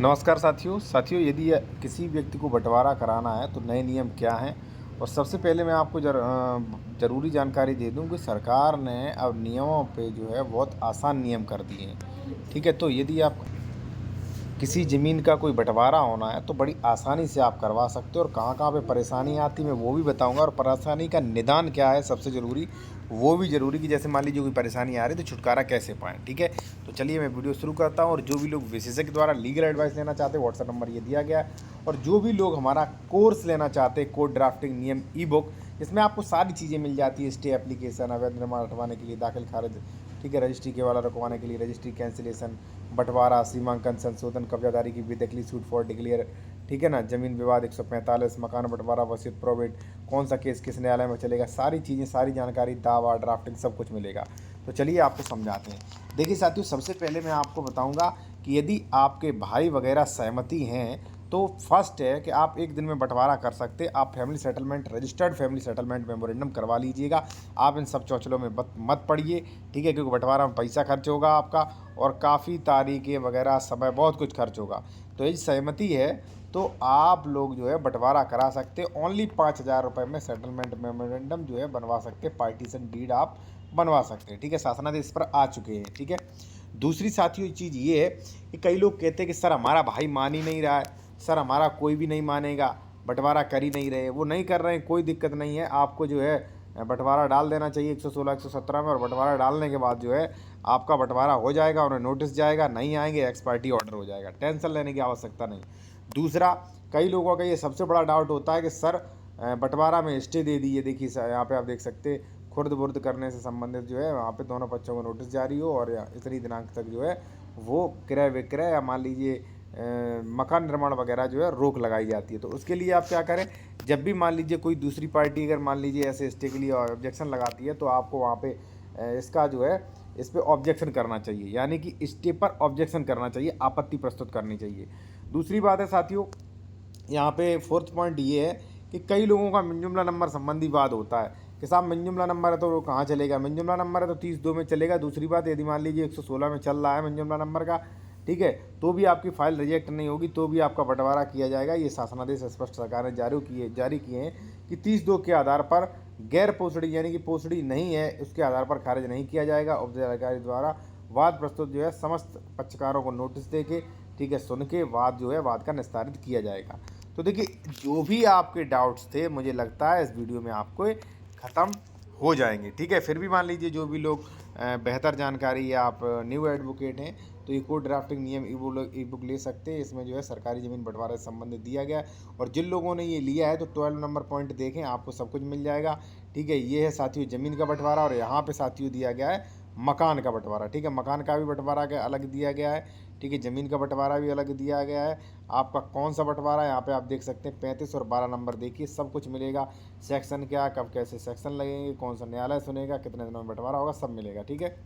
नमस्कार साथियों यदि किसी व्यक्ति को बंटवारा कराना है तो नए नियम क्या हैं। और सबसे पहले मैं आपको ज़रूरी जानकारी दे दूं कि सरकार ने अब नियमों पे जो है बहुत आसान नियम कर दिए हैं। ठीक है, तो यदि आप किसी ज़मीन का कोई बंटवारा होना है तो बड़ी आसानी से आप करवा सकते हो। और कहाँ-कहाँ पे परेशानी आती है मैं वो भी बताऊँगा, और परेशानी का निदान क्या है सबसे ज़रूरी, वो भी ज़रूरी कि जैसे मान लीजिए कोई परेशानी आ रही है तो छुटकारा कैसे पाएँ। ठीक है, तो चलिए मैं वीडियो शुरू करता हूँ। और जो भी लोग विशेषज्ञ द्वारा लीगल एडवाइस लेना चाहते हैं, व्हाट्सएप नंबर ये दिया गया है। और जो भी लोग हमारा कोर्स लेना चाहते हैं, कोड ड्राफ्टिंग नियम ई बुक, इसमें आपको सारी चीज़ें मिल जाती है। स्टे एप्लीकेशन, अवैध निर्माण हटवाने के लिए, दाखिल खारिज, ठीक है, रजिस्ट्री के वाला रुकवाने के लिए, रजिस्ट्री कैंसिलेशन, बंटवारा, सीमांकन संशोधन, कब्जादारी की बेदखली, सूट फॉर डिक्लेयर, ठीक है ना, जमीन विवाद 145, मकान बंटवारा, वसीयत प्रोवेट, कौन सा केस किस न्यायालय में चलेगा, सारी चीज़ें, सारी जानकारी, दावा, ड्राफ्टिंग, सब कुछ मिलेगा। तो चलिए आपको समझाते हैं। देखिए साथियों, सबसे पहले मैं आपको बताऊंगा कि यदि आपके भाई वगैरह सहमति हैं तो फर्स्ट है कि आप एक दिन में बंटवारा कर सकते हैं। आप family settlement, registered family settlement memorandum करवा लीजिएगा। आप इन सब चौचलों में मत पड़िए, ठीक है, क्योंकि बंटवारा में पैसा खर्च होगा आपका, और काफ़ी तारीखें वगैरह, समय, बहुत कुछ खर्च होगा। तो यदि सहमति है तो आप लोग जो है बंटवारा करा सकते हैं। ओनली 5,000 रुपये में सेटलमेंट मेमोरेंडम जो है बनवा सकते हैं, पार्टीशन डीड आप बनवा सकते हैं। ठीक है, शासनादेश इस पर आ चुके हैं। ठीक है, दूसरी साथियों चीज़ ये है कि कई लोग कहते हैं कि सर हमारा भाई मान ही नहीं रहा है, सर हमारा कोई भी नहीं मानेगा, बंटवारा कर ही नहीं रहे। वो नहीं कर रहे हैं, कोई दिक्कत नहीं है। आपको जो है बंटवारा डाल देना चाहिए 116 117 में, और बंटवारा डालने के बाद जो है आपका बंटवारा हो जाएगा, उन्हें नोटिस जाएगा, नहीं आएंगे एक्स पार्टी ऑर्डर हो जाएगा। टेंशन लेने की आवश्यकता नहीं। दूसरा, कई लोगों का ये सबसे बड़ा डाउट होता है कि सर बंटवारा में स्टे दे दी है। देखिए यहाँ पे आप देख सकते हैं, खुर्द बुर्द करने से संबंधित जो है वहाँ पे दोनों पक्षों को नोटिस जारी हो, और इतनी दिनांक तक जो है वो क्रय विक्रय या मान लीजिए मकान निर्माण वगैरह जो है रोक लगाई जाती है। तो उसके लिए आप क्या करें, जब भी मान लीजिए कोई दूसरी पार्टी अगर मान लीजिए ऐसे स्टे के लिए ऑब्जेक्शन लगाती है तो आपको वहाँ पे इसका जो है इस पर ऑब्जेक्शन करना चाहिए, यानी कि स्टे पर ऑब्जेक्शन करना चाहिए, आपत्ति प्रस्तुत करनी चाहिए। दूसरी बात है साथियों, यहाँ पे फोर्थ पॉइंट ये है कि कई लोगों का मिन नंबर संबंधी वाद होता है कि साहब मिन नंबर है तो वो कहाँ चलेगा, मिन नंबर है तो 30(2) में चलेगा। दूसरी बात, यदि मान लीजिए 116 में चल रहा है मिन नंबर का, ठीक है, तो भी आपकी फाइल रिजेक्ट नहीं होगी, तो भी आपका बंटवारा किया जाएगा। ये शासनादेश स्पष्ट सरकार ने जारी किए हैं कि 30(2) के आधार पर गैर पोसड़ी यानी कि पोसड़ी नहीं है उसके आधार पर खारिज नहीं किया जाएगा। उपजिलाधिकारी द्वारा वाद प्रस्तुत जो है समस्त पक्षकारों को नोटिस दे के, ठीक है, सुन के वाद जो है वाद का निस्तारित किया जाएगा। तो देखिए, जो भी आपके डाउट्स थे मुझे लगता है इस वीडियो में आपको ख़त्म हो जाएंगे। ठीक है, फिर भी मान लीजिए जो भी लोग बेहतर जानकारी, या आप न्यू एडवोकेट हैं तो ये कोड ड्राफ्टिंग नियम ई बुक ले सकते हैं। इसमें जो है सरकारी ज़मीन बंटवारे से संबंधित दिया गया है। और जिन लोगों ने ये लिया है तो 12 नंबर पॉइंट देखें, आपको सब कुछ मिल जाएगा। ठीक है, ये है साथियों ज़मीन का बंटवारा, और यहाँ पे साथियों दिया गया है मकान का बंटवारा। ठीक है, मकान का भी बंटवारा का अलग दिया गया है। ठीक है, ज़मीन का बंटवारा भी अलग दिया गया है। आपका कौन सा बंटवारा है यहाँ पे आप देख सकते हैं, 35 और 12 नंबर देखिए, सब कुछ मिलेगा। सेक्शन क्या, कब कैसे सेक्शन लगेंगे, कौन सा न्यायालय सुनेगा, कितने दिनों में बंटवारा होगा, सब मिलेगा। ठीक है।